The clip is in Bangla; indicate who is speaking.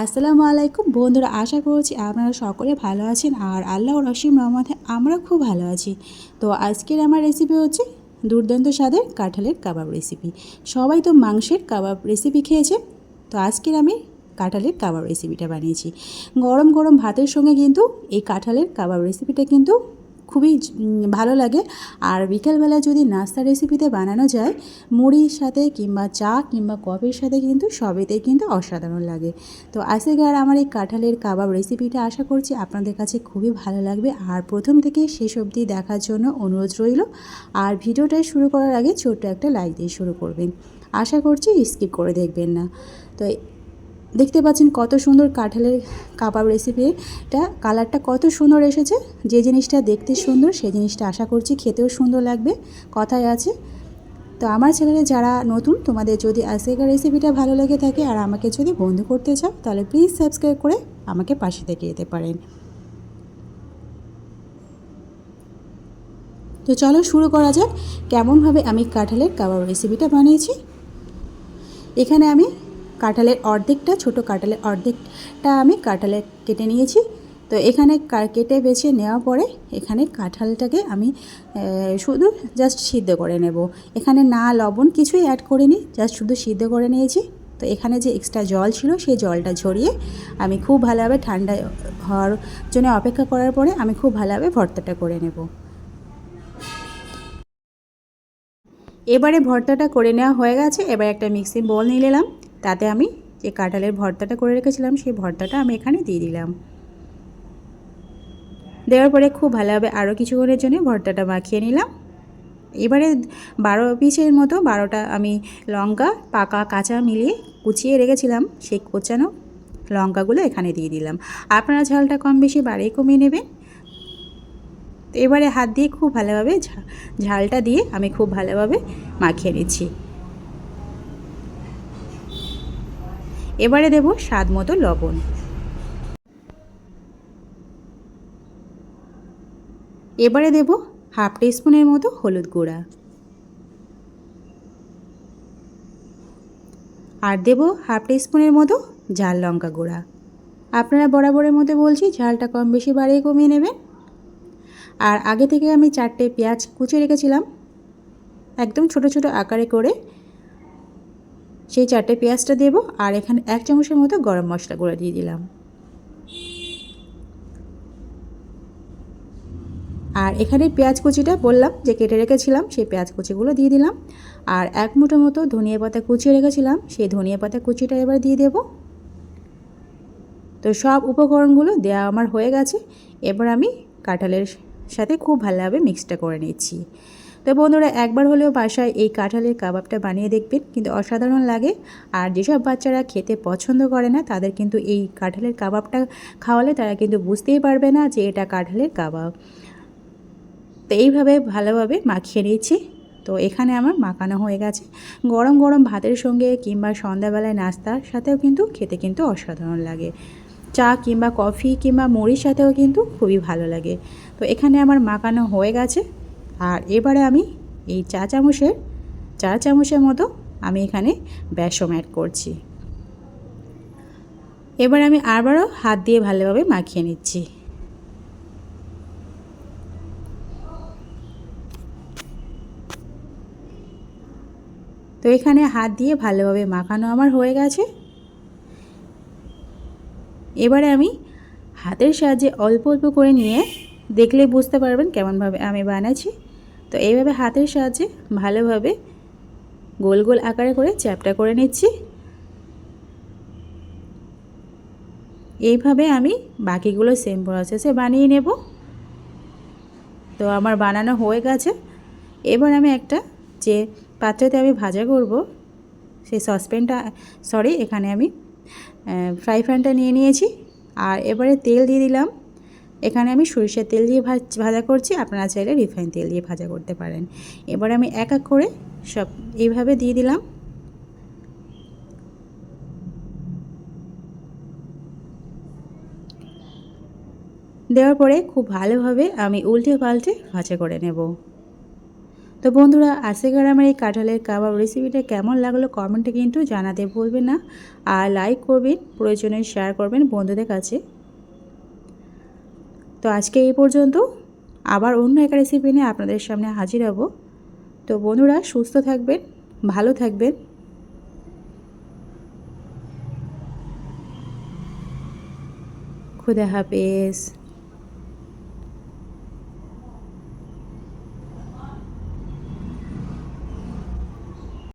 Speaker 1: আসসালামু আলাইকুম বন্ধুরা, আশা করছি আপনারা সকলে ভালো আছেন আর আল্লাহর অসীম রহমতে আমরা খুব ভালো আছি। তো আজকের আমার রেসিপি হচ্ছে দুর্দান্ত স্বাদের কাঁঠালের কাবাব রেসিপি। সবাই তো মাংসের কাবাব রেসিপি খেয়েছে, তো আজকের আমি কাঁঠালের কাবাব রেসিপিটা বানিয়েছি। গরম গরম ভাতের সঙ্গে কিন্তু এই কাঁঠালের কাবাব রেসিপিটা কিন্তু খুবই ভালো লাগে। আর বিকেলবেলা যদি নাস্তা রেসিপিতে বানানো যায় মুড়ির সাথে কিংবা চা কিংবা কফির সাথে কিন্তু সবেতেই কিন্তু অসাধারণ লাগে। তো আজকের আমার এই কাঁঠালের কাবাব রেসিপিটা আশা করছি আপনাদের কাছে খুবই ভালো লাগবে। আর প্রথম থেকে শেষ অবধি দেখার জন্য অনুরোধ রইল। আর ভিডিওটা শুরু করার আগে ছোট্ট একটা লাইক দিয়ে শুরু করবেন, আশা করছি স্কিপ করে দেখবেন না। তো দেখতে পাচ্ছেন কত সুন্দর কাঁঠালের কাবাব রেসিপিটা, কালারটা কত সুন্দর এসেছে। যে জিনিসটা দেখতে সুন্দর সেই জিনিসটা আশা করছি খেতেও সুন্দর লাগবে, কথায় আছে। তো আমার চ্যানেলে যারা নতুন, তোমাদের যদি আজকের রেসিপিটা ভালো লেগে থাকে আর আমাকে যদি বন্ধু করতে চাও তাহলে প্লিজ সাবস্ক্রাইব করে আমাকে পাশে থেকে যেতে পারেন। তো চলো শুরু করা যাক কেমনভাবে আমি কাঁঠালের কাবাব রেসিপিটা বানিয়েছি। এখানে আমি কাঁঠালের অর্ধেকটা, ছোট কাঁঠালের অর্ধেকটা আমি কাঁঠালের কেটে নিয়েছি। তো এখানে কেটে বেছে নেওয়ার পরে এখানে কাঁঠালটাকে আমি শুধু জাস্ট সিদ্ধ করে নেব। এখানে না লবণ কিছুই অ্যাড করিনি, জাস্ট শুধু সিদ্ধ করে নিয়েছি। তো এখানে যে এক্সট্রা জল ছিল সেই জলটা ঝরিয়ে আমি খুব ভালোভাবে ঠান্ডা হওয়ার জন্য অপেক্ষা করার পরে আমি খুব ভালোভাবে ভর্তাটা করে নেব। এবারে ভর্তাটা করে নেওয়া হয়ে গেছে। এবার একটা মিক্সিং বোল নিয়ে নিলাম, তাতে আমি যে কাঁঠালের ভর্তাটা করে রেখেছিলাম সেই ভর্তাটা আমি এখানে দিয়ে দিলাম। দেওয়ার পরে খুব ভালোভাবে আরও কিছুক্ষণের জন্য ভর্তাটা মাখিয়ে নিলাম। এবারে 12 পিসের মতো 12টা আমি লঙ্কা পাকা কাঁচা মিলিয়ে কুচিয়ে রেখেছিলাম, সেই কোচানো লঙ্কাগুলো এখানে দিয়ে দিলাম। আপনারা ঝালটা কম বেশি বাড়িয়ে কমিয়ে নেবেন। তো এবারে হাত দিয়ে খুব ভালোভাবে ঝালটা দিয়ে আমি খুব ভালোভাবে মাখিয়ে নিচ্ছি। এবারে দেব স্বাদ মতো লবণ। এবারে দেব হাফ টিস্পুনের মতো হলুদ গুঁড়া, আর দেব হাফ টিস্পুনের মতো ঝাল লঙ্কা গুঁড়া। আপনারা বরাবরের মতো বলছি ঝালটা কম বেশি বাড়িয়ে কমিয়ে নেবেন। আর আগে থেকে আমি 4টে পেঁয়াজ কুচিয়ে রেখেছিলাম একদম ছোট ছোট আকারে করে, সেই 4টে পেঁয়াজটা দেব। আর এখানে 1 চামচের মতো গরম মশলা গুঁড়ো দিয়ে দিলাম। আর এখানে পেঁয়াজ কুচিটা বললাম যে কেটে রেখেছিলাম, সেই পেঁয়াজ কুচিগুলো দিয়ে দিলাম। আর 1 মুঠো মতো ধনিয়া পাতা কুচিয়ে রেখেছিলাম, সেই ধনিয়া পাতা কুচিটা এবার দিয়ে দেব। তো সব উপকরণগুলো দেওয়া আমার হয়ে গেছে। এবার আমি কাঁঠালের সাথে খুব ভালোভাবে মিক্সটা করে নিচ্ছি। তো বন্ধুরা, একবার হলেও বাসায় এই কাঁঠালের কাবাবটা বানিয়ে দেখবেন, কিন্তু অসাধারণ লাগে। আর যেসব বাচ্চারা খেতে পছন্দ করে না তাদের কিন্তু এই কাঁঠালের কাবাবটা খাওয়ালে তারা কিন্তু বুঝতেই পারবে না যে এটা কাঁঠালের কাবাব। তো এইভাবে ভালোভাবে মাখিয়ে নিচ্ছি। তো এখানে আমার মাখানো হয়ে গেছে। গরম গরম ভাতের সঙ্গে কিংবা সন্ধ্যাবেলায় নাস্তার সাথেও কিন্তু খেতে কিন্তু অসাধারণ লাগে। চা কিংবা কফি কিংবা মুড়ির সাথেও কিন্তু খুবই ভালো লাগে। তো এখানে আমার মাখানো হয়ে গেছে। আর এবারে আমি এই 4 চামচের মতো আমি এখানে বেসন অ্যাড করছি। এবার আমি আবারও হাত দিয়ে ভালোভাবে মাখিয়ে নিচ্ছি। তো এখানে হাত দিয়ে ভালোভাবে মাখানো আমার হয়ে গেছে। এবারে আমি হাতের সাহায্যে অল্প অল্প করে নিয়ে দেখলে বুঝতে পারবেন কেমনভাবে আমি বানাচ্ছি। তো এইভাবে হাতের সাহায্যে ভালোভাবে গোল গোল আকারে করে চ্যাপটা করে নিচ্ছি। এইভাবে আমি বাকিগুলো সেম প্রসেসে বানিয়ে নেব। তো আমার বানানো হয়ে গেছে। এবার আমি একটা যে পাত্রতে আমি ভাজা করব সেই এখানে আমি ফ্রাই প্যানটা নিয়ে নিয়েছি। আর এবারে তেল দিয়ে দিলাম। এখানে আমি সরিষার তেল দিয়ে ভাজা করছি, আপনারা চাইলে রিফাইন তেল দিয়ে ভাজা করতে পারেন। এবার আমি এক এক করে সব এইভাবে দিয়ে দিলাম। দেওয়ার পরে খুব ভালোভাবে আমি উল্টে পাল্টে ভাজা করে নেব। তো তো বন্ধুরা, আজকের আমার এই কাঁঠালের কাবাব রেসিপিটা কেমন লাগলো কমেন্টে কিন্তু জানাতে ভুলবেন না। আর লাইক করবেন, প্রয়োজনে শেয়ার করবেন বন্ধুদের কাছে। তো আজকে এই পর্যন্ত, আবার অন্য একটা রেসিপি নিয়ে আপনাদের সামনে হাজির হব। তো বন্ধুরা, সুস্থ থাকবেন, ভালো থাকবেন। খুদা হাফেজ।